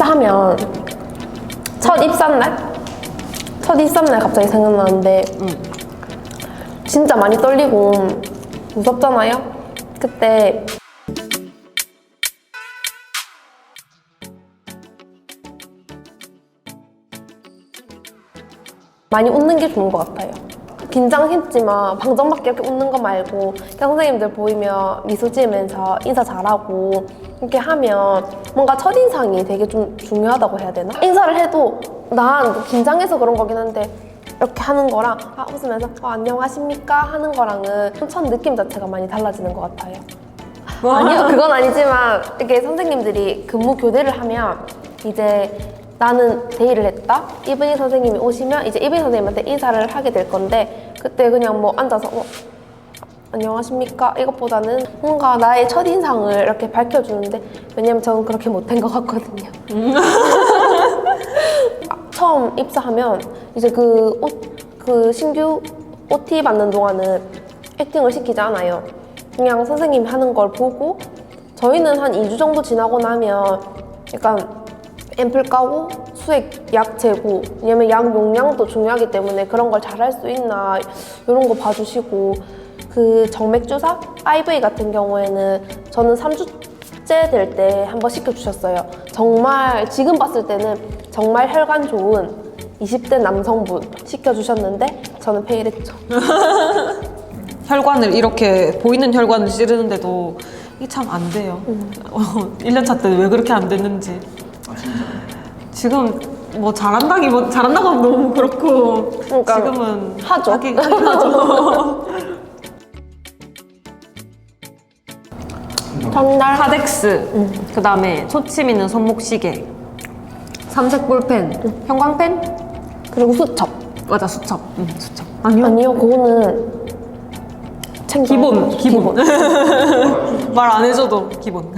입사하면 첫 입사날? 첫 입사날 갑자기 생각나는데 진짜 많이 떨리고 무섭잖아요? 그때 많이 웃는 게 좋은 것 같아요. 긴장했지만 방정맞게 이렇게 웃는 거 말고 그냥 선생님들 보이면 미소 지으면서 인사 잘하고 이렇게 하면 뭔가 첫인상이 되게 좀 중요하다고 해야 되나? 인사를 해도 난 긴장해서 그런 거긴 한데 이렇게 하는 거랑 웃으면서 안녕하십니까 하는 거랑은 첫 느낌 자체가 많이 달라지는 것 같아요. 아니요, 그건 아니지만 이렇게 선생님들이 근무 교대를 하면 이제 나는 대의를 했다? 이분희 선생님이 오시면 이제 이분희 선생님한테 인사를 하게 될 건데 그때 그냥 뭐 앉아서 안녕하십니까? 이것보다는 뭔가 나의 첫인상을 이렇게 밝혀주는데 왜냐면 저는 그렇게 못한 것 같거든요. 처음 입사하면 이제 그 신규 OT 받는 동안은 액팅을 시키지 않아요. 그냥 선생님이 하는 걸 보고 저희는 한 2주 정도 지나고 나면 약간 앰플 까고 수액 약 재고 왜냐면 약 용량도 중요하기 때문에 그런 걸 잘할 수 있나 이런 거 봐주시고 그 정맥주사 IV 같은 경우에는 저는 3주째 될 때 한번 시켜주셨어요. 정말 지금 봤을 때는 정말 혈관 좋은 20대 남성분 시켜주셨는데 저는 페일했죠. 혈관을 이렇게 보이는 혈관을 찌르는데도 이게 참 안 돼요. 1년차 때는 왜 그렇게 안 됐는지. 지금 뭐 잘한다고 하면 너무 그렇고 그러니까 지금은 하죠. 하긴 하죠. 전날 카덱스, 그 다음에 초침 있는 손목시계, 삼색 볼펜, 형광펜, 그리고 수첩. 맞아 수첩. 수첩. 아니요, 그거는 챙겨. 기본. 말 안 해줘도 기본.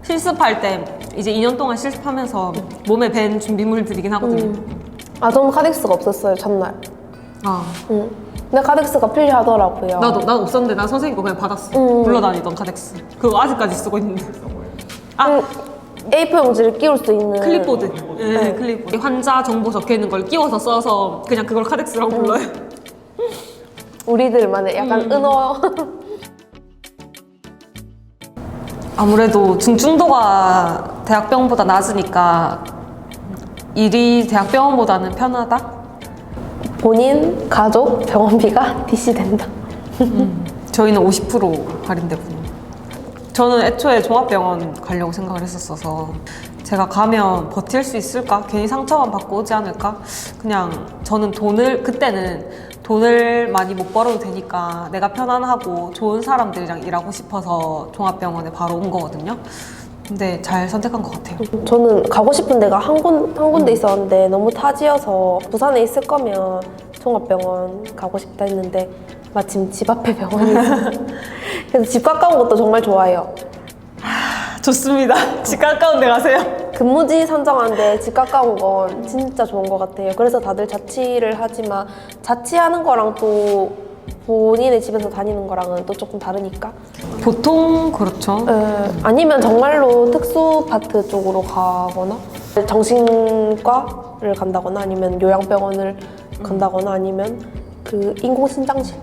실습할 때 이제 2년 동안 실습하면서 몸에 밴 준비물들이긴 하거든요. 저는 카덱스가 없었어요, 전날. 근데 카덱스가 필요하더라고요. 나도 없었는데 나 선생님 거 그냥 받았어. 굴러다니던 카덱스. 그거 아직까지 쓰고 있는데. A4 용지를 끼울 수 있는 클립보드. 네, 클립보드. 환자 정보 적혀 있는 걸 끼워서 써서 그냥 그걸 카덱스라고 불러요. 우리들만의 약간 은어. 아무래도 중증도가 대학병원보다 낮으니까 일이 대학병원보다는 편하다? 본인, 가족, 병원비가 DC 된다. 저희는 50% 할인되거든요. 저는 애초에 종합병원 가려고 생각을 했었어서 제가 가면 버틸 수 있을까? 괜히 상처만 받고 오지 않을까? 그냥 저는 그때는 돈을 많이 못 벌어도 되니까 내가 편안하고 좋은 사람들이랑 일하고 싶어서 종합병원에 바로 온 거거든요. 근데 잘 선택한 것 같아요. 저는 가고 싶은 데가 한 군데 있었는데 너무 타지여서 부산에 있을 거면 종합병원 가고 싶다 했는데 마침 집 앞에 병원이 있어요. 그래서 집 가까운 것도 정말 좋아요. 좋습니다. 집 가까운 데 가세요. 근무지 선정하는데 집 가까운 건 진짜 좋은 것 같아요. 그래서 다들 자취를 하지만 자취하는 거랑 또 본인의 집에서 다니는 거랑은 또 조금 다르니까. 보통 그렇죠. 아니면 정말로 특수 파트 쪽으로 가거나 정신과를 간다거나 아니면 요양병원을 간다거나 아니면 그 인공신장실.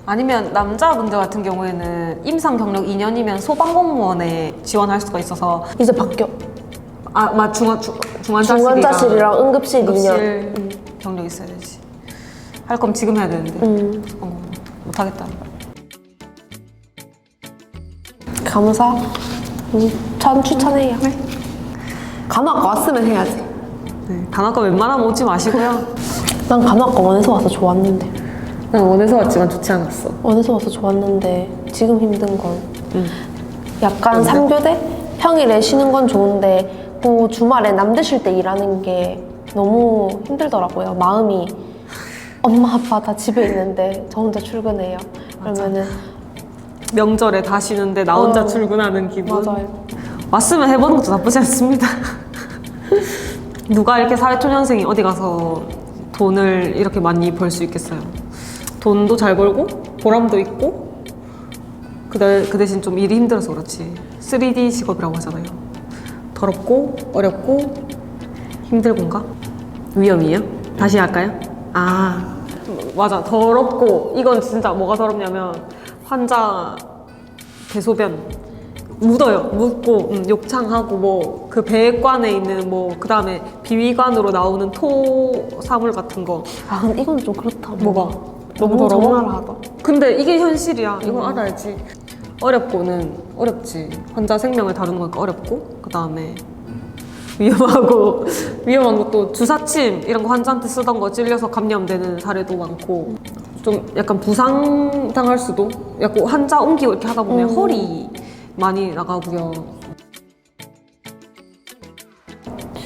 아니면 남자분들 같은 경우에는 임상 경력 2년이면 소방공무원에 지원할 수가 있어서 이제 바뀌어. 중환자실이랑 응급실 2년. 경력 있어야 되지. 할 거면 지금 해야 되는데 소방공무원 못하겠다. 간호사 전 추천해요. 간호학과 왔으면 해야지. 네, 단학과 웬만하면 오지 마시고요. 난 간호학과 원에서 와서 좋았는데. 난 원에서 왔지만 좋지 않았어. 원에서 와서 좋았는데 지금 힘든 건 약간 3교대? 평일에 쉬는 건 좋은데 그 주말에 남들 쉴 때 일하는 게 너무 힘들더라고요. 마음이 엄마 아빠 다 집에 있는데 저 혼자 출근해요. 그러면은 명절에 다 쉬는데 나 혼자 출근하는 기분. 맞아요. 왔으면 해보는 것도 나쁘지 않습니다. 누가 이렇게 사회초년생이 어디 가서 돈을 이렇게 많이 벌 수 있겠어요. 돈도 잘 벌고 보람도 있고 그 대신 좀 일이 힘들어서 그렇지 3D 직업이라고 하잖아요. 더럽고 어렵고 힘들고인가? 위험이에요? 다시 할까요? 아 맞아, 더럽고 이건 진짜 뭐가 더럽냐면 환자 대소변 묻어요. 묻고 욕창하고 뭐 그 배관에 있는 뭐 그 다음에 비위관으로 나오는 토사물 같은 거. 아 근데 이건 좀 그렇다. 뭐가? 너무 더러워? 적나라하다. 근데 이게 현실이야. 이건 알아야지. 어렵고는 어렵지. 환자 생명을 다루는 거니까 어렵고, 그 다음에 위험하고 위험한 것도 주사침 이런 거 환자한테 쓰던 거 찔려서 감염되는 사례도 많고, 좀 약간 부상 당할 수도. 약간 환자 옮기고 이렇게 하다 보면 허리 많이 나가고요.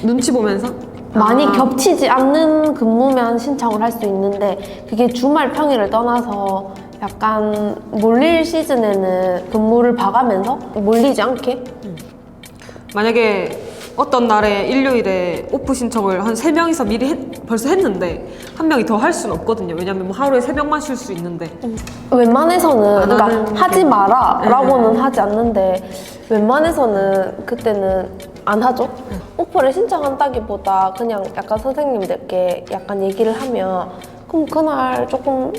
눈치 보면서 많이 겹치지 않는 근무면 신청을 할 수 있는데 그게 주말 평일을 떠나서 약간 몰릴 시즌에는 근무를 봐가면서 몰리지 않게 만약에 어떤 날에 일요일에 오프 신청을 한 3명이서 미리 벌써 했는데 한 명이 더 할 수는 없거든요. 왜냐면 뭐 하루에 3명만 쉴 수 있는데 웬만해서는 안 그러니까 하는 하지 게. 마라 라고는 네. 하지 않는데 웬만해서는 그때는 안 하죠. 오프를 신청한다기보다 그냥 약간 선생님들께 약간 얘기를 하면 그럼 그날 조금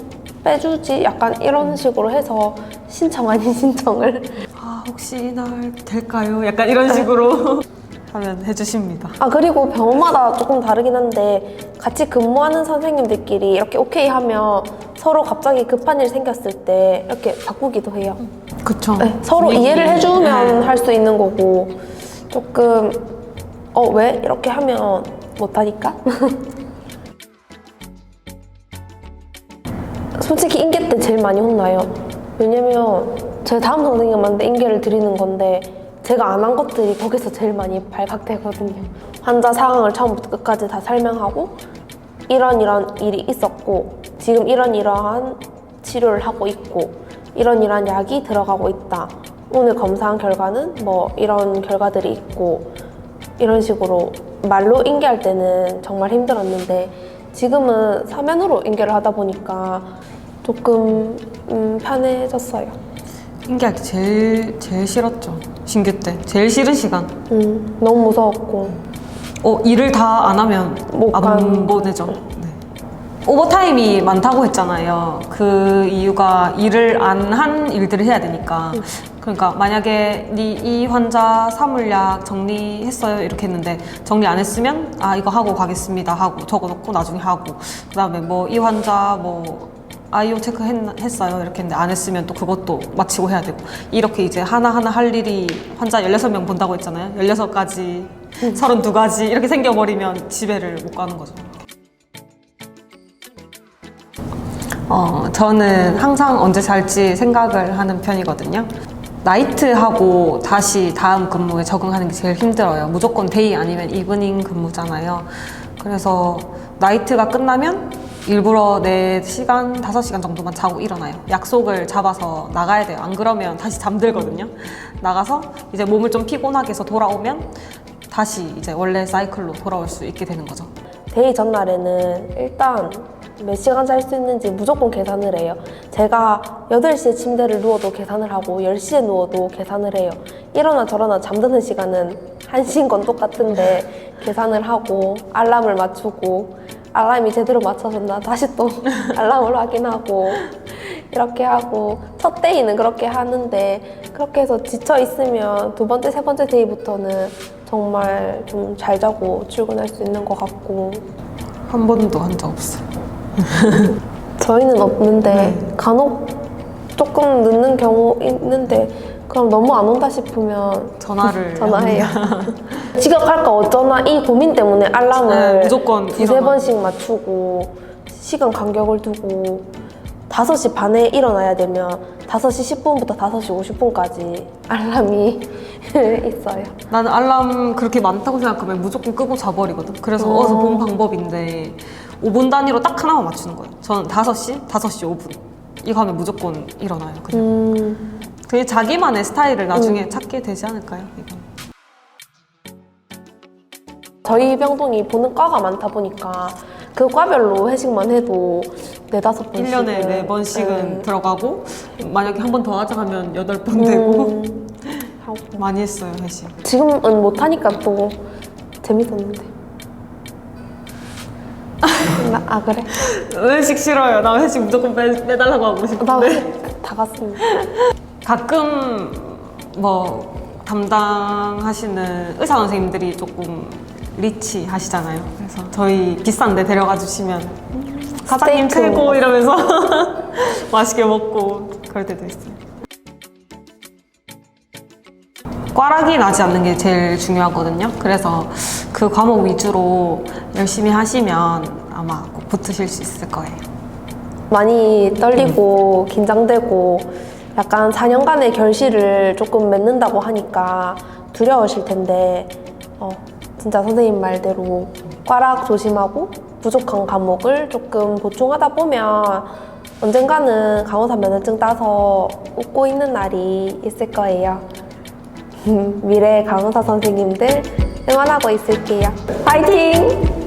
빼주지 약간 이런 식으로 해서 신청 아닌 신청을 아 혹시 이날 될까요? 약간 이런 식으로 하면 해주십니다. 아 그리고 병원마다 조금 다르긴 한데 같이 근무하는 선생님들끼리 이렇게 오케이 하면 서로 갑자기 급한 일 생겼을 때 이렇게 바꾸기도 해요. 그쵸. 네, 서로 분위기. 이해를 해주면 네. 할 수 있는 거고 조금 왜? 이렇게 하면 못하니까? 솔직히 인계 때 제일 많이 혼나요. 왜냐면 제 다음 선생님한테 인계를 드리는 건데 제가 안 한 것들이 거기서 제일 많이 발각되거든요. 환자 상황을 처음부터 끝까지 다 설명하고 이런 일이 있었고 지금 이러한 치료를 하고 있고 이런 약이 들어가고 있다. 오늘 검사한 결과는 뭐 이런 결과들이 있고 이런 식으로 말로 인계할 때는 정말 힘들었는데 지금은 서면으로 인계를 하다 보니까 조금 편해졌어요. 인계할 때 제일 싫었죠. 신규 때 제일 싫은 시간. 너무 무서웠고 일을 다 안 하면 안 보내죠. 네. 오버타임이 많다고 했잖아요. 그 이유가 일을 안 한 일들을 해야 되니까. 그러니까 만약에 이 환자 사물약 정리했어요 이렇게 했는데 정리 안 했으면 이거 하고 가겠습니다 하고 적어놓고 나중에 하고, 그 다음에 뭐 이 환자 뭐 아이오 체크 했어요 이렇게 했는데 안 했으면 또 그것도 마치고 해야 되고, 이렇게 이제 하나하나 할 일이 환자 16명 본다고 했잖아요. 16가지 32가지 이렇게 생겨버리면 집에를 못 가는 거죠. 저는 항상 언제 잘지 생각을 하는 편이거든요. 나이트하고 다시 다음 근무에 적응하는 게 제일 힘들어요. 무조건 데이 아니면 이브닝 근무잖아요. 그래서 나이트가 끝나면 일부러 4시간, 5시간 정도만 자고 일어나요. 약속을 잡아서 나가야 돼요. 안 그러면 다시 잠들거든요. 나가서 이제 몸을 좀 피곤하게 해서 돌아오면 다시 이제 원래 사이클로 돌아올 수 있게 되는 거죠. 데이 전날에는 일단 몇 시간 잘 수 있는지 무조건 계산을 해요. 제가 8시에 침대를 누워도 계산을 하고 10시에 누워도 계산을 해요. 이러나 저러나 잠드는 시간은 1시인 건 똑같은데 계산을 하고 알람을 맞추고 알람이 제대로 맞춰졌나 다시 또 알람을 확인하고 이렇게 하고 첫 데이는 그렇게 하는데 그렇게 해서 지쳐 있으면 두 번째, 세 번째 데이부터는 정말 좀 잘 자고 출근할 수 있는 것 같고 한 번도 한 적 없어요. 저희는 없는데 간혹 조금 늦는 경우 있는데 그럼 너무 안 온다 싶으면 전화해요. 지각할까 어쩌나 이 고민 때문에 알람을 무조건 두세 번씩 맞추고 시간 간격을 두고 5시 반에 일어나야 되면 5시 10분부터 5시 50분까지 알람이 있어요. 나는 알람 그렇게 많다고 생각하면 무조건 끄고 자버리거든. 그래서 어디서 본 방법인데 5분 단위로 딱 하나만 맞추는 거예요. 저는 5시, 5시 5분 이거 하면 무조건 일어나요. 그냥 그게 자기만의 스타일을 나중에 찾게 되지 않을까요? 이건. 저희 병동이 보는 과가 많다 보니까 그 과별로 회식만 해도 4-5번씩은 1년에 4번씩은 들어가고 만약에 한 번 더 하자 하면 8번 되고 하고 하고. 많이 했어요, 회식. 지금은 못하니까 또 재밌었는데. 아 그래? 회식 싫어요. 나 회식 무조건 빼달라고 하고 나 싶은데. 회식 다 갔습니다. 가끔 뭐 담당하시는 의사 선생님들이 조금 리치 하시잖아요. 그래서 저희 비싼 데 데려가 주시면 사장님 스테이크 최고 먹었어요. 이러면서 맛있게 먹고 그럴 때도 있어요. 꽈락이 나지 않는 게 제일 중요하거든요. 그래서 그 과목 위주로 열심히 하시면 아마 꼭 붙으실 수 있을 거예요. 많이 떨리고 긴장되고 약간 4년간의 결실을 조금 맺는다고 하니까 두려우실 텐데 진짜 선생님 말대로 꽈락 조심하고 부족한 과목을 조금 보충하다 보면 언젠가는 간호사 면허증 따서 웃고 있는 날이 있을 거예요. 미래 간호사 선생님들 응원하고 있을게요. 파이팅!